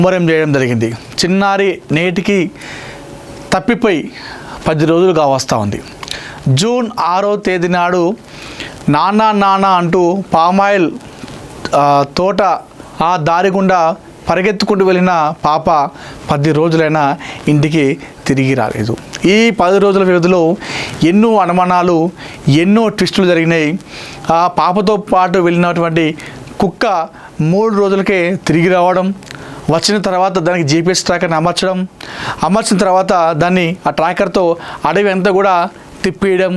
ముమ్మరం చేయడం జరిగింది. చిన్నారి నేటికి తప్పిపోయి 10 రోజులుగా వస్తూ ఉంది. జూన్ 6వ తేదీ నాడు నానా అంటూ పామాయిల్ తోట ఆ దారి గుండా పరిగెత్తుకుంటూ వెళ్ళిన పాప 10 రోజులైనా ఇంటికి తిరిగి రాలేదు. ఈ 10 రోజుల వ్యవధిలో ఎన్నో అనుమానాలు, ఎన్నో ట్విస్టులు జరిగినాయి. ఆ పాపతో పాటు వెళ్ళినటువంటి కుక్క 3 రోజులకే తిరిగి రావడం, వచ్చిన తర్వాత దానికి GPS ట్రాకర్ని అమర్చిన తర్వాత దాన్ని ఆ ట్రాకర్తో అడవి అంతా కూడా తిప్పేయడం,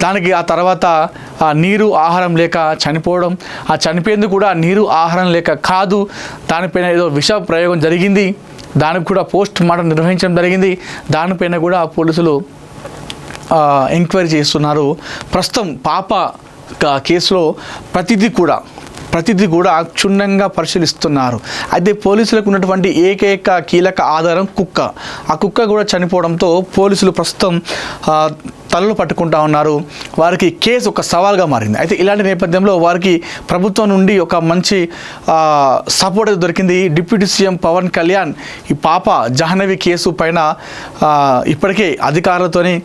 దానికి ఆ తర్వాత నీరు ఆహారం లేక చనిపోవడం, ఆ చనిపోయేందుకు కూడా నీరు ఆహారం లేక కాదు, దానిపైన ఏదో విష ప్రయోగం జరిగింది, దానికి కూడా పోస్ట్ మార్టం నిర్వహించడం జరిగింది. దానిపైన కూడా పోలీసులు ఎంక్వైరీ చేస్తున్నారు. ప్రస్తుతం పాప కేసులో ప్రతిదీ కూడా క్షుణ్ణంగా పరిశీలిస్తున్నారు. అయితే పోలీసులకు ఉన్నటువంటి ఏకైక కీలక ఆధారం కుక్క. ఆ కుక్క కూడా చనిపోవడంతో పోలీసులు ప్రస్తుతం తలలు పట్టుకుంటా ఉన్నారు. వారికి కేసు ఒక సవాల్గా మారింది. అయితే ఇలాంటి నేపథ్యంలో వారికి ప్రభుత్వం నుండి ఒక మంచి సపోర్ట్ దొరికింది. డిప్యూటీ సీఎం పవన్ కళ్యాణ్ ఈ పాప జాహ్నవి కేసు పైన ఇప్పటికే అధికారులతోని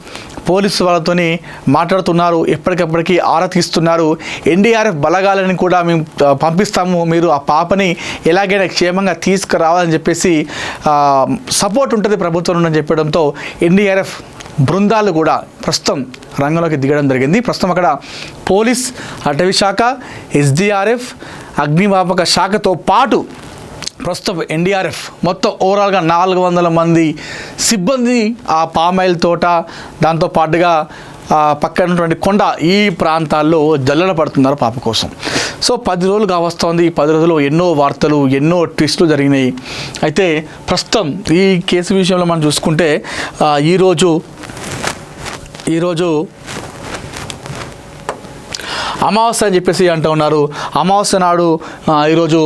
పోలీసు వాళ్ళతోని మాట్లాడుతున్నారు. ఎప్పటికప్పటికీ ఆరా తీస్తున్నారు. ఎన్డీఆర్ఎఫ్ బలగాలని కూడా మేము పంపిస్తాము, మీరు ఆ పాపని ఎలాగైనా క్షేమంగా తీసుకురావాలని చెప్పేసి సపోర్ట్ ఉంటుంది ప్రభుత్వం నుండి చెప్పడంతో ఎన్డీఆర్ఎఫ్ బృందాలు కూడా ప్రస్తుతం రంగంలోకి దిగడం జరిగింది. ప్రస్తుతం అక్కడ పోలీస్, అటవీ శాఖ, ఎస్డీఆర్ఎఫ్, అగ్నిమాపక శాఖతో పాటు ప్రస్తుతం ఎన్డీఆర్ఎఫ్ మొత్తం ఓవరాల్గా 400 మంది సిబ్బంది ఆ పామాయిల్ తోట, దాంతో పాటుగా పక్కన ఉన్నటువంటి కొండ ఈ ప్రాంతాల్లో జల్లెడ పడుతున్నారు పాప కోసం. సో 10 రోజులుగా వస్తుంది. ఈ 10 రోజుల్లో ఎన్నో వార్తలు, ఎన్నో ట్విస్టులు జరిగినాయి. అయితే ప్రస్తుతం ఈ కేసు విషయంలో మనం చూసుకుంటే ఈరోజు అమావాస్య అని చెప్పేసి అంటూ ఉన్నారు. అమావాస్య నాడు ఈరోజు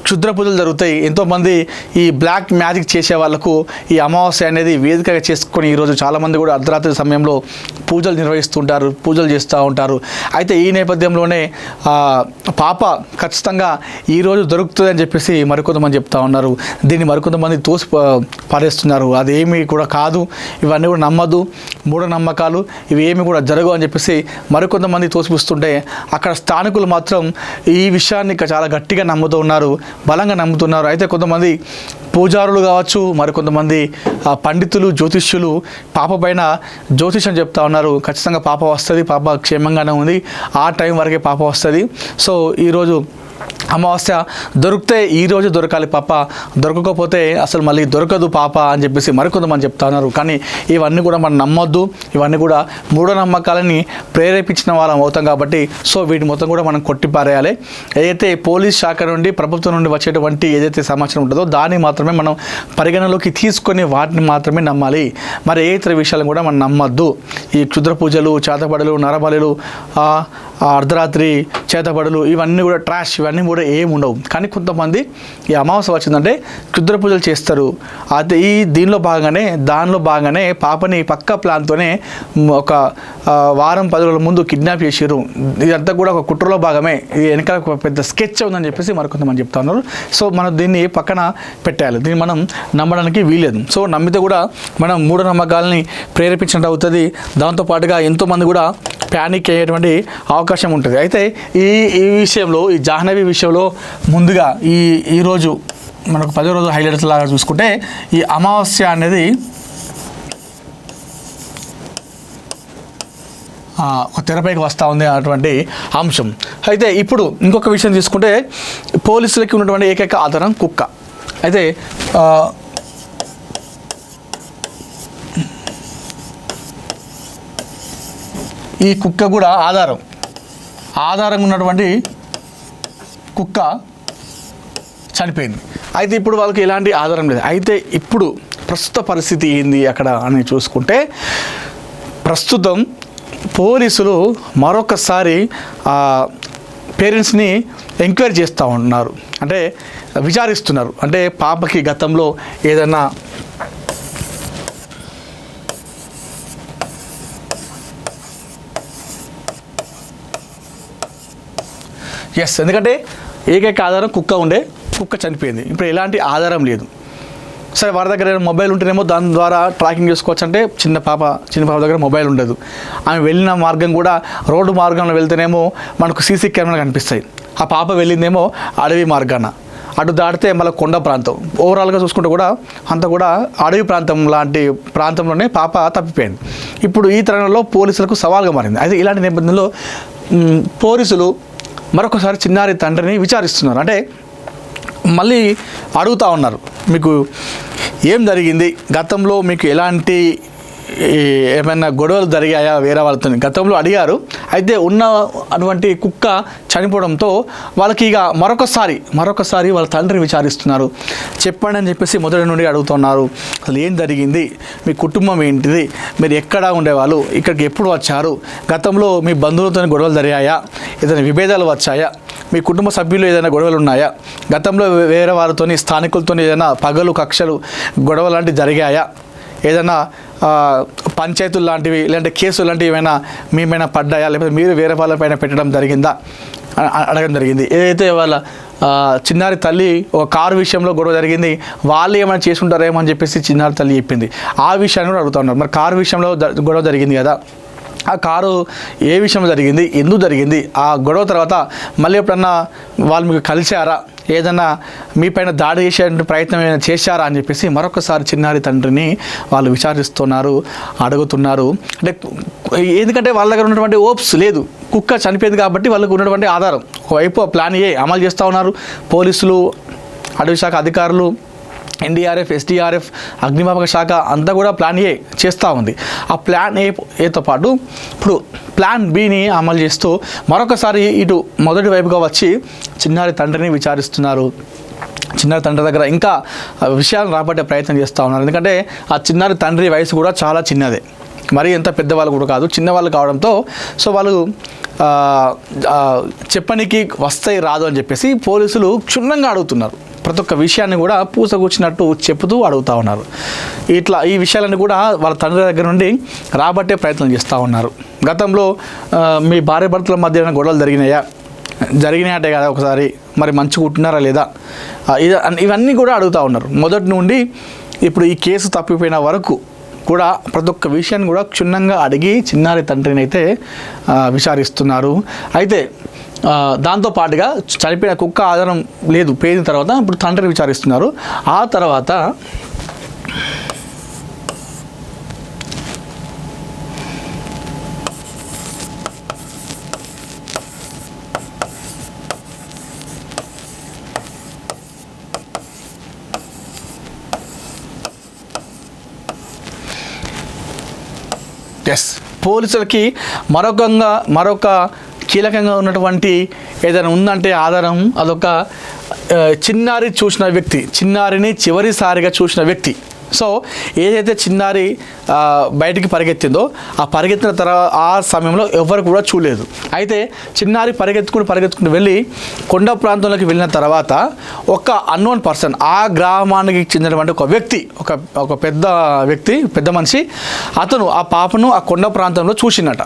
క్షుద్ర పూజలు జరుగుతాయి. ఎంతోమంది ఈ బ్లాక్ మ్యాజిక్ చేసే వాళ్ళకు ఈ అమావాస్య అనేది వేదికగా చేసుకొని ఈరోజు చాలామంది కూడా అర్ధరాత్రి సమయంలో పూజలు నిర్వహిస్తుంటారు, పూజలు చేస్తూ ఉంటారు. అయితే ఈ నేపథ్యంలోనే పాప ఖచ్చితంగా ఈరోజు దొరుకుతుంది అని చెప్పేసి మరికొంతమంది చెప్తా ఉన్నారు. దీన్ని మరికొంతమంది తోసి పారేస్తున్నారు. అదేమీ కూడా కాదు, ఇవన్నీ కూడా నమ్మద్దు, మూఢనమ్మకాలు, ఇవి ఏమి కూడా జరగవు అని చెప్పేసి మరికొంతమంది తోసిపిస్తుంటే అక్కడ స్థానికులు మాత్రం ఈ విషయాన్ని చాలా గట్టిగా నమ్ముతూ ఉన్నారు, బలంగా నమ్ముతున్నారు. అయితే కొంతమంది పూజారులు కావచ్చు, మరికొంతమంది పండితులు, జ్యోతిష్యులు పాప పైన జ్యోతిష్యం చెప్తా ఉన్నారు. ఖచ్చితంగా పాప వస్తుంది, పాప క్షేమంగానే ఉంది, ఆ టైం వరకే పాప వస్తుంది. సో ఈరోజు అమావాస్య దొరికితే ఈరోజు దొరకాలి పాప, దొరకకపోతే అసలు మళ్ళీ దొరకదు పాప అని చెప్పేసి మరికొంతమంది చెప్తా ఉన్నారు. కానీ ఇవన్నీ కూడా మనం నమ్మొద్దు, ఇవన్నీ కూడా మూఢనమ్మకాలని ప్రేరేపించిన వాళ్ళం అవుతాం కాబట్టి సో వీటి మొత్తం కూడా మనం కొట్టిపారేయాలి. ఏదైతే పోలీస్ శాఖ నుండి, ప్రభుత్వం నుండి వచ్చేటువంటి ఏదైతే సమాచారం ఉంటుందో దాన్ని మాత్రమే మనం పరిగణలోకి తీసుకొని వాటిని మాత్రమే నమ్మాలి. మరి ఏ ఇతర విషయాలను కూడా మనం నమ్మొద్దు. ఈ క్షుద్ర పూజలు, చేతబడులు, నరబలులు, అర్ధరాత్రి చేతబడులు, ఇవన్నీ కూడా ట్రాష్, ఇవన్నీ కూడా ఏమి ఉండవు. కానీ కొంతమంది ఈ అమావాస్య వచ్చిందంటే క్షుద్ర పూజలు చేస్తారు. అయితే దానిలో భాగంగానే పాపని పక్క ప్లాన్తోనే ఒక వారం 10 రోజుల ముందు కిడ్నాప్ చేసారు. ఇదంతా కూడా ఒక కుట్రలో భాగమే, ఇది వెనకాల ఒక పెద్ద స్కెచ్ ఉందని చెప్పేసి మరికొంతమంది చెప్తా ఉన్నారు. సో మనం దీన్ని పక్కన పెట్టాలి, దీన్ని మనం నమ్మడానికి వీలేదు. సో నమ్మితే కూడా మనం మూఢనమ్మకాలని ప్రేరేపించినట్టు అవుతుంది. దాంతోపాటుగా ఎంతోమంది కూడా ప్యానిక్ అయ్యేటువంటి అవకాశం ఉంటుంది. అయితే ఈ విషయంలో, ఈ జాహ్నవి విషయంలో ముందుగా ఈరోజు మనకు 10 రోజుల హైలైట్స్ లాగా చూసుకుంటే ఈ అమావాస్య అనేది ఒక తెరపైకి వస్తూ ఉంది అటువంటి అంశం. అయితే ఇప్పుడు ఇంకొక విషయం తీసుకుంటే పోలీసులకి ఉన్నటువంటి ఏకైక ఆధారం కుక్క. అయితే ఈ కుక్క కూడా ఆధారంగా ఉన్నటువంటి కుక్క చనిపోయింది. అయితే ఇప్పుడు వాళ్ళకి ఎలాంటి ఆధారం లేదు. అయితే ఇప్పుడు ప్రస్తుత పరిస్థితి ఏంది అక్కడ అని చూసుకుంటే ప్రస్తుతం పోలీసులు మరొకసారి పేరెంట్స్ని ఎంక్వైరీ చేస్తూ ఉన్నారు, అంటే విచారిస్తున్నారు. అంటే పాపకి గతంలో ఏదైనా ఎందుకంటే ఏకైక ఆధారం కుక్క ఉండే కుక్క చనిపోయింది. ఇప్పుడు ఎలాంటి ఆధారం లేదు. సరే వారి దగ్గర మొబైల్ ఉంటేనేమో దాని ద్వారా ట్రాకింగ్ చేసుకోవచ్చు. అంటే చిన్న పాప దగ్గర మొబైల్ ఉండదు. ఆమె వెళ్ళిన మార్గం కూడా రోడ్డు మార్గంలో వెళ్తేనేమో మనకు సీసీ కెమెరాలు కనిపిస్తాయి. ఆ పాప వెళ్ళిందేమో అడవి మార్గాన, అటు దాటితే మళ్ళీ కొండ ప్రాంతం. ఓవరాల్గా చూసుకుంటే కూడా అంతా కూడా అడవి ప్రాంతం లాంటి ప్రాంతంలోనే పాప తప్పిపోయింది. ఇప్పుడు ఈ తరుణంలో పోలీసులకు సవాల్గా మారింది. అయితే ఇలాంటి నేపథ్యంలో పోలీసులు మరొకసారి చిన్నారి తండ్రిని విచారిస్తున్నారు. అంటే మళ్ళీ అడుగుతూ ఉన్నారు, మీకు ఏం జరిగింది, గతంలో మీకు ఎలాంటి ఏమైనా గొడవలు జరిగాయా వేరే వాళ్ళతో గతంలో అడిగారు. అయితే ఉన్న అటువంటి కుక్క చనిపోవడంతో వాళ్ళకి ఇక మరొకసారి వాళ్ళ తండ్రిని విచారిస్తున్నారు. చెప్పండి అని చెప్పేసి మొదటి నుండి అడుగుతున్నారు. అసలు ఏం జరిగింది, మీ కుటుంబం ఏంటిది, మీరు ఎక్కడ ఉండేవాళ్ళు, ఇక్కడికి ఎప్పుడు వచ్చారు, గతంలో మీ బంధువులతో గొడవలు జరిగాయా, ఏదైనా విభేదాలు వచ్చాయా, మీ కుటుంబ సభ్యులు ఏదైనా గొడవలు ఉన్నాయా, గతంలో వేరే వారితో స్థానికులతో ఏదైనా పగలు కక్షలు గొడవ లాంటివి జరిగాయా, ఏదైనా పంచాయతీలు లాంటివి లేదంటే కేసులు లాంటివి ఏమైనా మేమైనా పడ్డాయా, లేకపోతే మీరు వేరే వాళ్ళపైన పెట్టడం జరిగిందా అడగడం జరిగింది. ఏదైతే వాళ్ళ చిన్నారి తల్లి ఒక కారు విషయంలో గొడవ జరిగింది, వాళ్ళు ఏమైనా చేసుకుంటారేమో అని చెప్పేసి చిన్నారి తల్లి చెప్పింది. ఆ విషయాన్ని కూడా అడుగుతూ ఉన్నారు. మరి కారు విషయంలో గొడవ జరిగింది కదా, ఆ కారు ఏ విషయంలో జరిగింది, ఎందుకు జరిగింది, ఆ గొడవ తర్వాత మళ్ళీ ఎప్పుడన్నా వాళ్ళు మీకు కలిశారా, ఏదన్నా మీపైన దాడి చేసే ప్రయత్నం ఏమైనా చేశారా అని చెప్పేసి మరొకసారి చిన్నారి తండ్రిని వాళ్ళు విచారిస్తున్నారు, అడుగుతున్నారు. అంటే ఎందుకంటే వాళ్ళ దగ్గర ఉన్నటువంటి ఓప్స్ లేదు, కుక్క చనిపోయింది కాబట్టి వాళ్ళకు ఉన్నటువంటి ఆధారం. ఒకవైపు ప్లాన్ ఏ అమలు చేస్తూ ఉన్నారు పోలీసులు, అటవీ శాఖ అధికారులు, ఎన్డీఆర్ఎఫ్, ఎస్డీఆర్ఎఫ్, అగ్నిమాపక శాఖ అంతా కూడా ప్లాన్ ఏ చేస్తూ ఉంది. ఆ ప్లాన్ ఏతో పాటు ఇప్పుడు ప్లాన్ బిని అమలు చేస్తూ మరొకసారి ఇటు మొదటి వైపుగా వచ్చి చిన్నారి తండ్రిని విచారిస్తున్నారు. చిన్నారి తండ్రి దగ్గర ఇంకా విషయాలను రాబట్టే ప్రయత్నం చేస్తూ ఉన్నారు. ఎందుకంటే ఆ చిన్నారి తండ్రి వయసు కూడా చాలా చిన్నదే, మరి ఎంత పెద్దవాళ్ళు కూడా కాదు, చిన్నవాళ్ళు కావడంతో సో వాళ్ళు చెప్పనికి వస్తాయి రాదు అని చెప్పేసి పోలీసులు క్షుణ్ణంగా అడుగుతున్నారు. ప్రతి ఒక్క విషయాన్ని కూడా పూసగూర్చినట్టు చెప్తూ అడుగుతూ ఉన్నారు. ఇట్లా ఈ విషయాలను కూడా వాళ్ళ తండ్రి దగ్గర నుండి రాబట్టే ప్రయత్నం చేస్తూ ఉన్నారు. గతంలో మీ భార్య భర్తల మధ్య గొడవలు జరిగినాయంటే కదా ఒకసారి, మరి మంచిగా ఉంటున్నారా లేదా, ఇవన్నీ కూడా అడుగుతూ ఉన్నారు. మొదటి నుండి ఇప్పుడు ఈ కేసు తప్పిపోయిన వరకు కూడా ప్రతి ఒక్క విషయాన్ని కూడా క్షుణ్ణంగా అడిగి చిన్నారి తండ్రిని అయితే విచారిస్తున్నారు. అయితే దాంతోపాటుగా చనిపోయిన కుక్క ఆధారం లేదు పేరిన తర్వాత ఇప్పుడు తండ్రిని విచారిస్తున్నారు. ఆ తర్వాత పోలీసులకి మరొక కీలకంగా ఉన్నటువంటి ఏదైనా ఉందంటే ఆధారం, అదొక చిన్నారిని చివరిసారిగా చూసిన వ్యక్తి. సో ఏదైతే చిన్నారి బయటికి పరిగెత్తిందో ఆ పరిగెత్తిన తర్వాత ఆ సమయంలో ఎవరు కూడా చూడలేదు. అయితే చిన్నారి పరిగెత్తుకుని వెళ్ళి కొండ ప్రాంతంలోకి వెళ్ళిన తర్వాత ఒక అన్నోన్ పర్సన్, ఆ గ్రామానికి చెందినటువంటి ఒక వ్యక్తి, ఒక పెద్ద మనిషి, అతను ఆ పాపను ఆ కొండ ప్రాంతంలో చూసినట.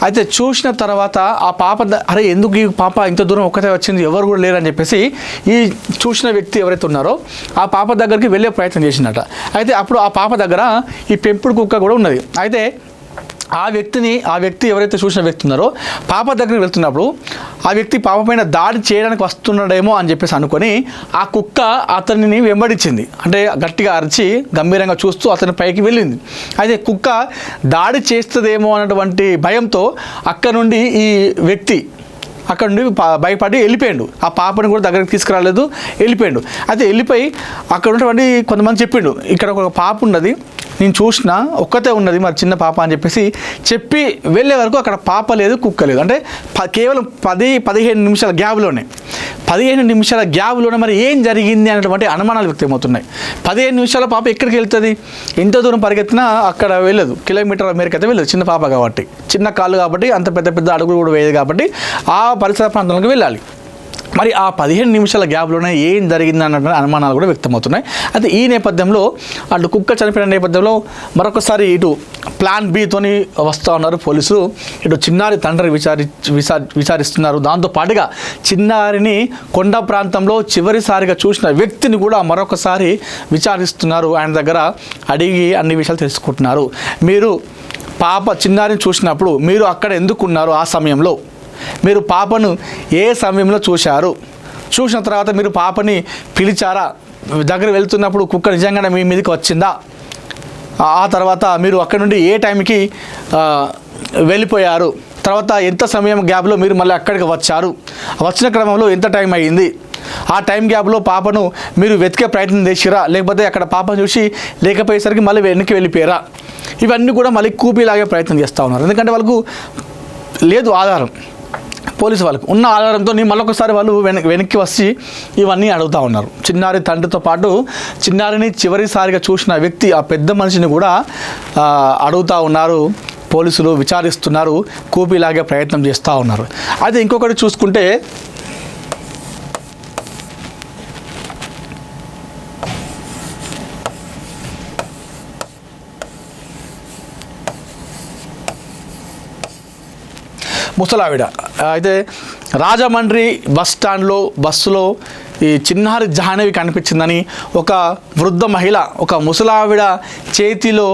అయితే చూసిన తర్వాత ఆ పాప అరే ఎందుకు ఈ పాప ఇంత దూరం ఒక్కతే వచ్చింది, ఎవరు కూడా లేరని చెప్పేసి ఈ చూసిన వ్యక్తి ఎవరైతే ఉన్నారో ఆ పాప దగ్గరికి వెళ్ళే ప్రయత్నం చేసినట. అయితే అప్పుడు ఆ పాప దగ్గర ఈ పెంపుడు కుక్క కూడా ఉన్నది. అయితే ఆ వ్యక్తి ఎవరైతే చూసిన వ్యక్తి ఉన్నారో పాప దగ్గరికి వెళ్తున్నప్పుడు ఆ వ్యక్తి పాప పైన దాడి చేయడానికి వస్తున్నాడేమో అని చెప్పేసి అనుకొని ఆ కుక్క అతనిని వెంబడించింది. అంటే గట్టిగా అరిచి గంభీరంగా చూస్తూ అతని పైకి వెళ్ళింది. అయితే కుక్క దాడి చేస్తుందేమో అన్నటువంటి భయంతో అక్కడ నుండి ఈ వ్యక్తి అక్కడ నుండి భయపడి వెళ్ళిపోయాడు. ఆ పాపని కూడా దగ్గరికి తీసుకురాలేదు, వెళ్ళిపోయాడు. అయితే వెళ్ళిపోయి అక్కడ ఉన్నటువంటి కొంతమంది చెప్పిండు, ఇక్కడ ఒక పాప ఉన్నది, నేను చూసిన ఒక్కతే ఉన్నది, మరి చిన్న పాప అని చెప్పేసి చెప్పి వెళ్ళే వరకు అక్కడ పాప లేదు, కుక్క లేదు. అంటే కేవలం 10-15 నిమిషాల గ్యాప్లోనే మరి ఏం జరిగింది అనేటువంటి అనుమానాలు వ్యక్తమవుతున్నాయి. 15 నిమిషాల పాప ఎక్కడికి వెళ్తుంది, ఎంత దూరం పరిగెత్తినా అక్కడ వెళ్ళదు, కిలోమీటర్ల మేరకు అయితే వెళ్ళదు. చిన్న పాప కాబట్టి, చిన్న కాళ్ళు కాబట్టి, అంత పెద్ద అడుగులు కూడా వేయదు కాబట్టి ఆ పరిసర ప్రాంతాలకు వెళ్ళాలి. మరి ఆ 15 నిమిషాల గ్యాప్లోనే ఏం జరిగిందన్న అనుమానాలు కూడా వ్యక్తమవుతున్నాయి. అయితే ఈ నేపథ్యంలో అటు కుక్క చనిపోయిన నేపథ్యంలో మరొకసారి ఇటు ప్లాన్ బితోని వస్తూ ఉన్నారు పోలీసులు. ఇటు చిన్నారి తండ్రి విచారిస్తున్నారు. దాంతోపాటుగా చిన్నారిని కొండ ప్రాంతంలో చివరిసారిగా చూసిన వ్యక్తిని కూడా మరొకసారి విచారిస్తున్నారు. ఆయన దగ్గర అడిగి అన్ని విషయాలు తెలుసుకుంటున్నారు. మీరు చిన్నారిని చూసినప్పుడు మీరు అక్కడ ఎందుకున్నారు? ఆ సమయంలో మీరు పాపను ఏ సమయంలో చూశారు? చూసిన తర్వాత మీరు పాపని పిలిచారా? దగ్గర వెళ్తున్నప్పుడు కుక్క నిజంగానే మీ మీదకి వచ్చిందా? ఆ తర్వాత మీరు అక్కడ నుండి ఏ టైంకి వెళ్ళిపోయారు? తర్వాత ఎంత సమయం గ్యాప్లో మీరు మళ్ళీ అక్కడికి వచ్చారు? వచ్చిన క్రమంలో ఎంత టైం అయ్యింది? ఆ టైం గ్యాప్లో పాపను మీరు వెతికే ప్రయత్నం చేసిరా, లేకపోతే అక్కడ పాపను చూసి లేకపోయేసరికి మళ్ళీ వెనక్కి వెళ్ళిపోయారా? ఇవన్నీ కూడా మళ్ళీ కూపీలాగే ప్రయత్నం చేస్తూ ఉన్నారు. ఎందుకంటే వాళ్ళకు లేదు ఆధారం, పోలీసు వాళ్ళకు ఉన్న ఆధారంతో మళ్ళొకసారి వాళ్ళు వెనక్కి వచ్చి ఇవన్నీ అడుగుతూ ఉన్నారు. చిన్నారి తండ్రితో పాటు చిన్నారిని చివరిసారిగా చూసిన వ్యక్తి ఆ పెద్ద మనిషిని కూడా అడుగుతూ ఉన్నారు. పోలీసులు విచారిస్తున్నారు, కూపీలాగే ప్రయత్నం చేస్తూ ఉన్నారు. అయితే ఇంకొకటి చూసుకుంటే ముసలావిడ అయితే రాజమండ్రి బస్సులో ఈ చిన్నారి జాహ్నవి కనిపించిందని ఒక వృద్ధ మహిళ, ఒక ముసలావిడ చేతిలో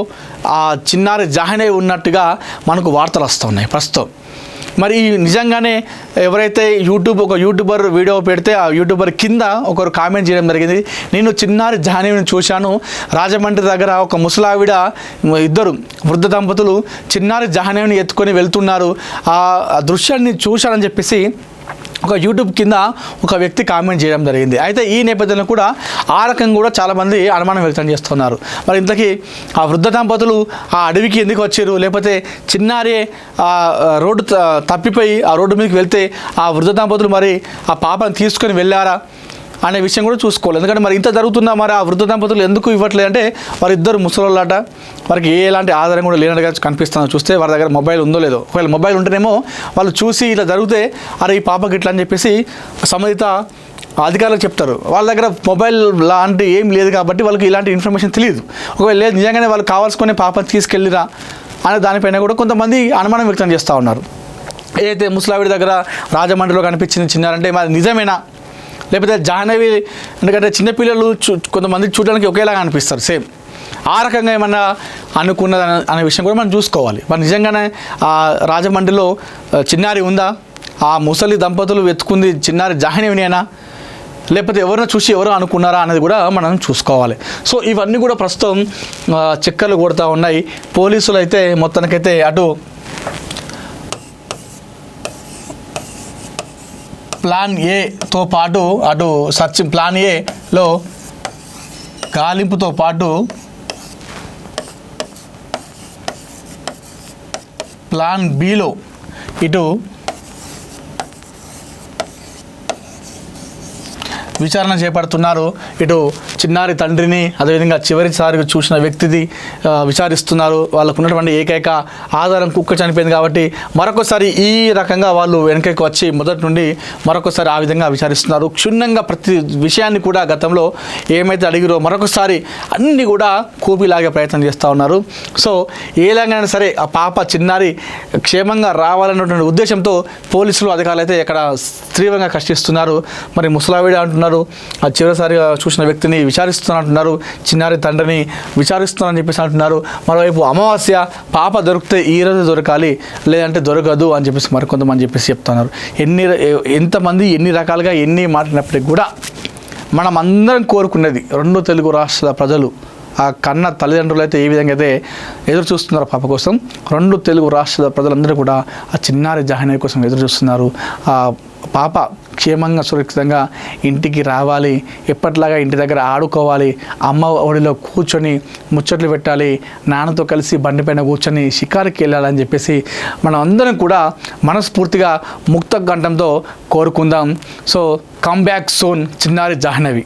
ఆ చిన్నారి జాహ్నవి ఉన్నట్టుగా మనకు వార్తలు వస్తున్నాయి ప్రస్తుతం. మరి నిజంగానే ఎవరైతే ఒక యూట్యూబర్ వీడియో పెడితే ఆ యూట్యూబర్ కింద ఒకరు కామెంట్ చేయడం జరిగింది. నేను చిన్నారి జాహ్నవిని చూశాను, రాజమండ్రి దగ్గర ఒక ముసలావిడ ఇద్దరు వృద్ధ దంపతులు చిన్నారి జాహ్నవిని ఎత్తుకొని వెళ్తున్నారు, ఆ దృశ్యాన్ని చూశానని చెప్పేసి ఒక యూట్యూబ్ కింద ఒక వ్యక్తి కామెంట్ చేయడం జరిగింది. అయితే ఈ నేపథ్యంలో కూడా ఆ రకంగా కూడా చాలామంది అనుమానం వ్యక్తం చేస్తున్నారు. మరి ఇంతకీ ఆ వృద్ధ దంపతులు ఆ అడవికి ఎందుకు వచ్చారు? లేకపోతే చిన్నారి రోడ్డు తప్పిపోయి ఆ రోడ్డు మీదకి వెళ్తే ఆ వృద్ధ దంపతులు మరి ఆ పాపను తీసుకొని వెళ్ళారా అనే విషయం కూడా చూసుకోవాలి. ఎందుకంటే మరి ఇంత జరుగుతుందా, మరి ఆ వృద్ధ దంపతులు ఎందుకు ఇవ్వట్లేదంటే వారిద్దరు ముసలోళ్ళట, వారికి ఎలాంటి ఆధారం కూడా లేనట్టుగా కనిపిస్తుందో చూస్తే వారి దగ్గర మొబైల్ ఉందో లేదో. ఒకవేళ మొబైల్ ఉంటేనేమో వాళ్ళు చూసి ఇలా జరిగితే అరే ఈ పాపకి ఇట్లా అని చెప్పేసి సంబంధిత అధికారులకు చెప్తారు. వాళ్ళ దగ్గర మొబైల్ లాంటి ఏం లేదు కాబట్టి వాళ్ళకి ఇలాంటి ఇన్ఫర్మేషన్ తెలియదు. ఒకవేళ లేదు నిజంగానే వాళ్ళు కావాల్సుకునే పాపని తీసుకెళ్ళిరా అనే దానిపైన కూడా కొంతమంది అనుమానం వ్యక్తం చేస్తూ ఉన్నారు. ఏదైతే ముసలావిడి దగ్గర రాజమండ్రిలో కనిపించింది చిన్నారంటే మరి నిజమేనా, లేకపోతే జాహ్నవి? ఎందుకంటే చిన్నపిల్లలు కొంతమంది చూడడానికి ఒకేలాగా అనిపిస్తారు సేమ్. ఆ రకంగా ఏమన్నా అనుకున్నది అనే విషయం కూడా మనం చూసుకోవాలి. మరి నిజంగానే ఆ రాజమండ్రిలో చిన్నారి ఉందా? ఆ ముసలి దంపతులు వెతుకుంది చిన్నారి జాహ్నవినేనా, లేకపోతే ఎవరినో చూసి ఎవరో అనుకున్నారా అనేది కూడా మనం చూసుకోవాలి. సో ఇవన్నీ కూడా ప్రస్తుతం చక్కర్లు కొడుతూ ఉన్నాయి. పోలీసులు అయితే మొత్తానికైతే అటు ప్లాన్ ఏతో పాటు అటు సర్చింగ్ ప్లాన్ ఏలో గాలింపుతో పాటు ప్లాన్ బిలో ఇటు విచారణ చేపడుతున్నారు. ఇటు చిన్నారి తండ్రిని అదేవిధంగా చివరిసారిగా చూసిన వ్యక్తిది విచారిస్తున్నారు. వాళ్ళకు ఉన్నటువంటి ఏకైక ఆధారం కుక్క చనిపోయింది కాబట్టి మరొకసారి ఈ రకంగా వాళ్ళు వెనకకి వచ్చి మొదటి నుండి మరొకసారి ఆ విధంగా విచారిస్తున్నారు. క్షుణ్ణంగా ప్రతి విషయాన్ని కూడా గతంలో ఏమైతే అడిగిరో మరొకసారి అన్నీ కూడా కూపిలాగే ప్రయత్నం చేస్తూ ఉన్నారు. సో ఏలాగైనా సరే ఆ పాప చిన్నారి క్షేమంగా రావాలన్నటువంటి ఉద్దేశంతో పోలీసులు అధికారులు అయితే ఇక్కడ తీవ్రంగా కష్టిస్తున్నారు. మరి ముసలావిడ అంటున్నారు ఆ చివరిసారిగా చూసిన వ్యక్తిని విచారిస్తున్నట్టున్నారు, చిన్నారి తండ్రిని విచారిస్తున్నారని చెప్పేసి అంటున్నారు. మరోవైపు అమావాస్య పాప దొరికితే ఈరోజు దొరకాలి, లేదంటే దొరకదు అని చెప్పేసి మరికొంతమంది చెప్పేసి చెప్తున్నారు. ఎంతమంది ఎన్ని రకాలుగా ఎన్ని మాట్లాడినప్పటికీ కూడా మనం అందరం కోరుకున్నది 2 తెలుగు రాష్ట్రాల ప్రజలు ఆ కన్న తల్లిదండ్రులు అయితే ఏ విధంగా అయితే ఎదురు చూస్తున్నారు పాప కోసం, 2 తెలుగు రాష్ట్రాల ప్రజలందరూ కూడా ఆ చిన్నారి జాహ్నవి కోసం ఎదురు చూస్తున్నారు. ఆ పాప క్షేమంగా సురక్షితంగా ఇంటికి రావాలి, ఎప్పటిలాగా ఇంటి దగ్గర ఆడుకోవాలి, అమ్మ ఒడిలో కూర్చొని ముచ్చట్లు పెట్టాలి, నాన్నతో కలిసి బండిపైన కూర్చొని షికారుకి వెళ్ళాలని చెప్పేసి మనం అందరం కూడా మనస్ఫూర్తిగా ముక్త కంఠంతో కోరుకుందాం. సో కమ్ బ్యాక్ సూన్ చిన్నారి జాహ్నవి.